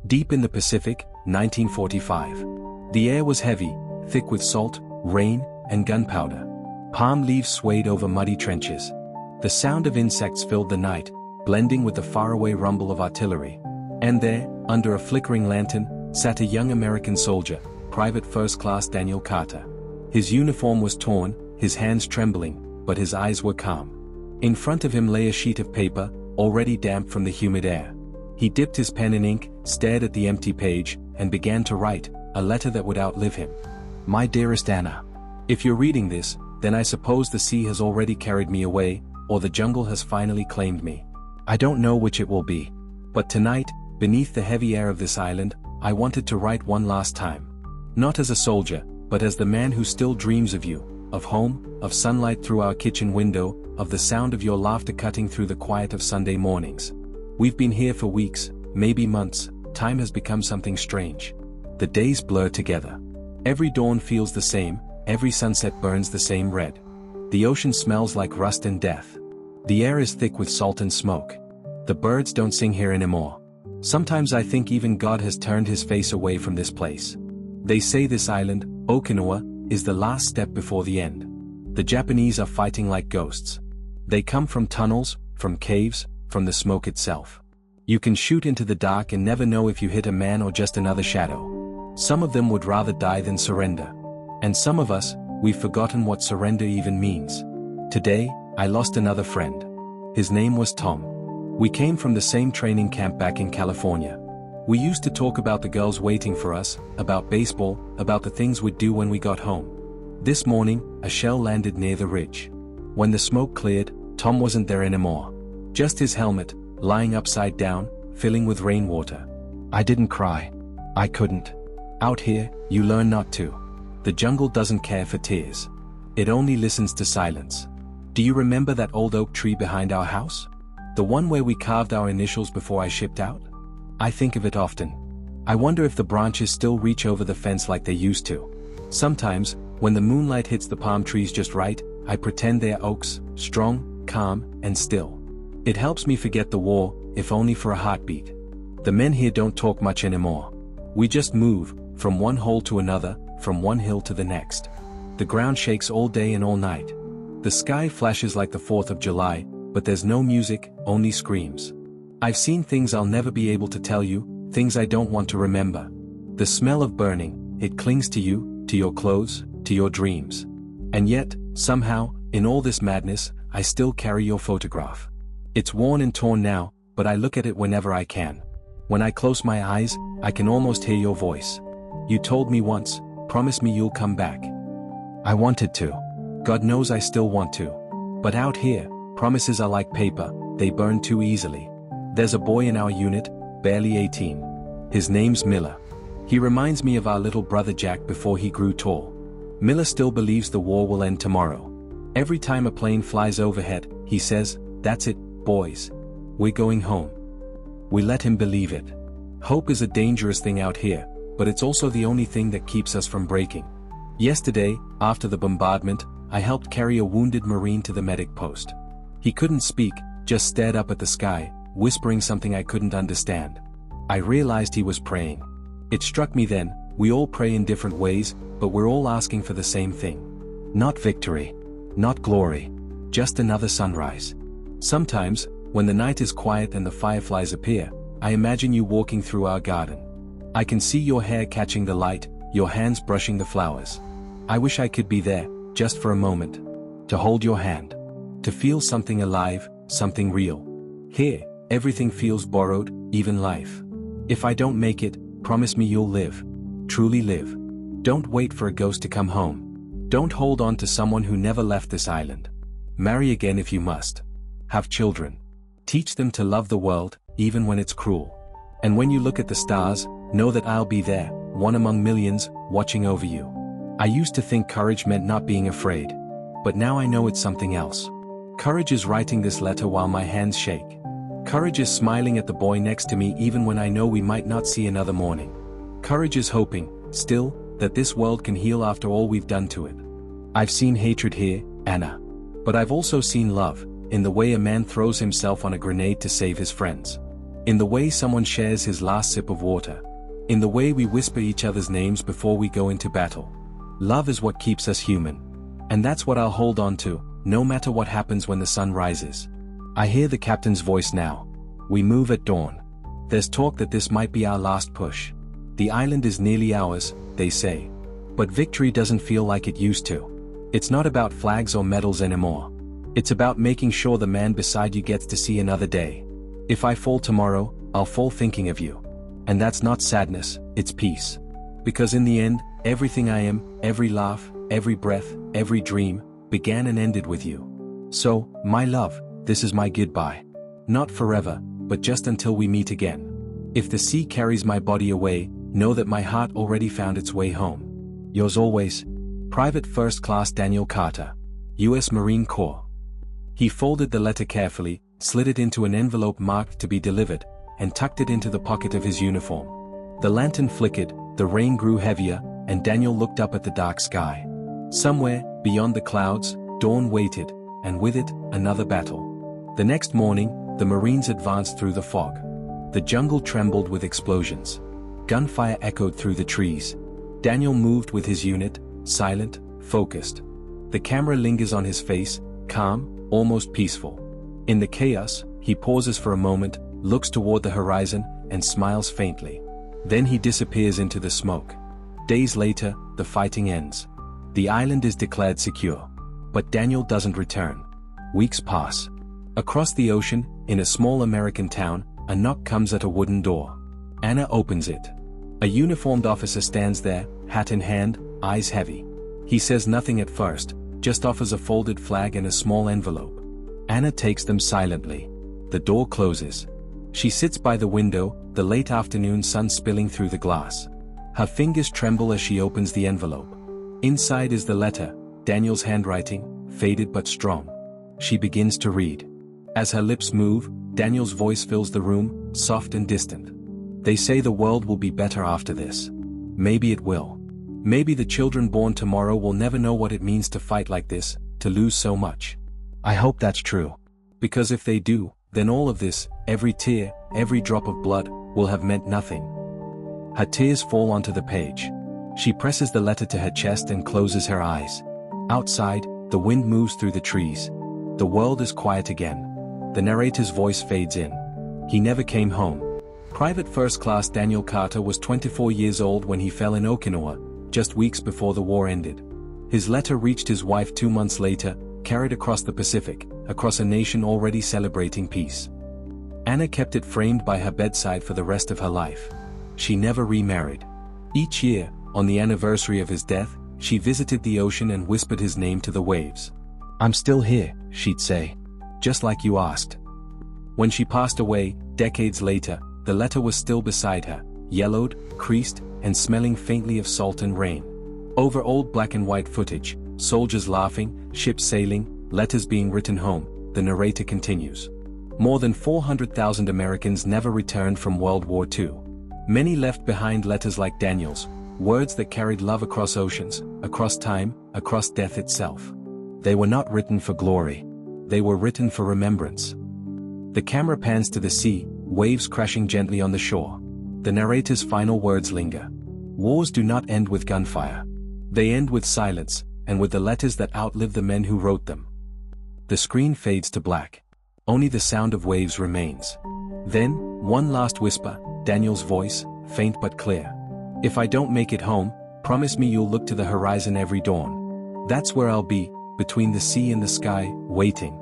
Deep in the Pacific, 1945. The air was heavy, thick with salt, rain, and gunpowder. Palm leaves swayed over muddy trenches. The sound of insects filled the night, blending with the faraway rumble of artillery. And there, under a flickering lantern, sat a young American soldier, Private First Class Daniel Carter. His uniform was torn, his hands trembling, but his eyes were calm. In front of him lay a sheet of paper, already damp from the humid air. He dipped his pen in ink, stared at the empty page, and began to write, a letter that would outlive him. My dearest Anna. If you're reading this, then I suppose the sea has already carried me away, or the jungle has finally claimed me. I don't know which it will be. But tonight, beneath the heavy air of this island, I wanted to write one last time. Not as a soldier, but as the man who still dreams of you, of home, of sunlight through our kitchen window, of the sound of your laughter cutting through the quiet of Sunday mornings. We've been here for weeks, maybe months. Time has become something strange. The days blur together. Every dawn feels the same, every sunset burns the same red. The ocean smells like rust and death. The air is thick with salt and smoke. The birds don't sing here anymore. Sometimes I think even God has turned his face away from this place. They say this island, Okinawa, is the last step before the end. The Japanese are fighting like ghosts. They come from tunnels, from caves, from the smoke itself. You can shoot into the dark and never know if you hit a man or just another shadow. Some of them would rather die than surrender. And some of us, we've forgotten what surrender even means. Today, I lost another friend. His name was Tom. We came from the same training camp back in California. We used to talk about the girls waiting for us, about baseball, about the things we'd do when we got home. This morning, a shell landed near the ridge. When the smoke cleared, Tom wasn't there anymore. Just his helmet, lying upside down, filling with rainwater. I didn't cry. I couldn't. Out here, you learn not to. The jungle doesn't care for tears. It only listens to silence. Do you remember that old oak tree behind our house? The one where we carved our initials before I shipped out? I think of it often. I wonder if the branches still reach over the fence like they used to. Sometimes, when the moonlight hits the palm trees just right, I pretend they're oaks, strong, calm, and still. It helps me forget the war, if only for a heartbeat. The men here don't talk much anymore. We just move, from one hole to another, from one hill to the next. The ground shakes all day and all night. The sky flashes like the 4th of July, but there's no music, only screams. I've seen things I'll never be able to tell you, things I don't want to remember. The smell of burning, it clings to you, to your clothes, to your dreams. And yet, somehow, in all this madness, I still carry your photograph. It's worn and torn now, but I look at it whenever I can. When I close my eyes, I can almost hear your voice. You told me once, promise me you'll come back. I wanted to. God knows I still want to. But out here, promises are like paper, they burn too easily. There's a boy in our unit, barely 18. His name's Miller. He reminds me of our little brother Jack before he grew tall. Miller still believes the war will end tomorrow. Every time a plane flies overhead, he says, "That's it, boys. We're going home." We let him believe it. Hope is a dangerous thing out here, but it's also the only thing that keeps us from breaking. Yesterday, after the bombardment, I helped carry a wounded Marine to the medic post. He couldn't speak, just stared up at the sky, whispering something I couldn't understand. I realized he was praying. It struck me then, we all pray in different ways, but we're all asking for the same thing. Not victory. Not glory. Just another sunrise. Sometimes, when the night is quiet and the fireflies appear, I imagine you walking through our garden. I can see your hair catching the light, your hands brushing the flowers. I wish I could be there, just for a moment. To hold your hand. To feel something alive, something real. Here, everything feels borrowed, even life. If I don't make it, promise me you'll live. Truly live. Don't wait for a ghost to come home. Don't hold on to someone who never left this island. Marry again if you must. Have children. Teach them to love the world, even when it's cruel. And when you look at the stars, know that I'll be there, one among millions, watching over you. I used to think courage meant not being afraid. But now I know it's something else. Courage is writing this letter while my hands shake. Courage is smiling at the boy next to me even when I know we might not see another morning. Courage is hoping, still, that this world can heal after all we've done to it. I've seen hatred here, Anna. But I've also seen love, in the way a man throws himself on a grenade to save his friends. In the way someone shares his last sip of water. In the way we whisper each other's names before we go into battle. Love is what keeps us human. And that's what I'll hold on to, no matter what happens when the sun rises. I hear the captain's voice now. We move at dawn. There's talk that this might be our last push. The island is nearly ours, they say. But victory doesn't feel like it used to. It's not about flags or medals anymore. It's about making sure the man beside you gets to see another day. If I fall tomorrow, I'll fall thinking of you. And that's not sadness, it's peace. Because in the end, everything I am, every laugh, every breath, every dream, began and ended with you. So, my love, this is my goodbye. Not forever, but just until we meet again. If the sea carries my body away, know that my heart already found its way home. Yours always, Private First Class Daniel Carter, U.S. Marine Corps. He folded the letter carefully, slid it into an envelope marked to be delivered, and tucked it into the pocket of his uniform. The lantern flickered, the rain grew heavier, and Daniel looked up at the dark sky. Somewhere, beyond the clouds, dawn waited, and with it, another battle. The next morning, the Marines advanced through the fog. The jungle trembled with explosions. Gunfire echoed through the trees. Daniel moved with his unit, silent, focused. The camera lingers on his face, calm, almost peaceful. In the chaos, he pauses for a moment, looks toward the horizon, and smiles faintly. Then he disappears into the smoke. Days later, the fighting ends. The island is declared secure. But Daniel doesn't return. Weeks pass. Across the ocean, in a small American town, a knock comes at a wooden door. Anna opens it. A uniformed officer stands there, hat in hand, eyes heavy. He says nothing at first, just offers a folded flag and a small envelope. Anna takes them silently. The door closes. She sits by the window, the late afternoon sun spilling through the glass. Her fingers tremble as she opens the envelope. Inside is the letter, Daniel's handwriting, faded but strong. She begins to read. As her lips move, Daniel's voice fills the room, soft and distant. They say the world will be better after this. Maybe it will. Maybe the children born tomorrow will never know what it means to fight like this, to lose so much. I hope that's true. Because if they do, then all of this, every tear, every drop of blood, will have meant nothing. Her tears fall onto the page. She presses the letter to her chest and closes her eyes. Outside, the wind moves through the trees. The world is quiet again. The narrator's voice fades in. He never came home. Private First Class Daniel Carter was 24 years old when he fell in Okinawa, just weeks before the war ended. His letter reached his wife 2 months later, carried across the Pacific, across a nation already celebrating peace. Anna kept it framed by her bedside for the rest of her life. She never remarried. Each year, on the anniversary of his death, she visited the ocean and whispered his name to the waves. "I'm still here," she'd say. "Just like you asked." When she passed away, decades later, the letter was still beside her, yellowed, creased, and smelling faintly of salt and rain. Over old black and white footage, soldiers laughing, ships sailing, letters being written home, the narrator continues. More than 400,000 Americans never returned from World War II. Many left behind letters like Daniel's, words that carried love across oceans, across time, across death itself. They were not written for glory. They were written for remembrance. The camera pans to the sea, waves crashing gently on the shore. The narrator's final words linger. Wars do not end with gunfire. They end with silence, and with the letters that outlive the men who wrote them. The screen fades to black. Only the sound of waves remains. Then, one last whisper, Daniel's voice, faint but clear. "If I don't make it home, promise me you'll look to the horizon every dawn. That's where I'll be, between the sea and the sky, waiting."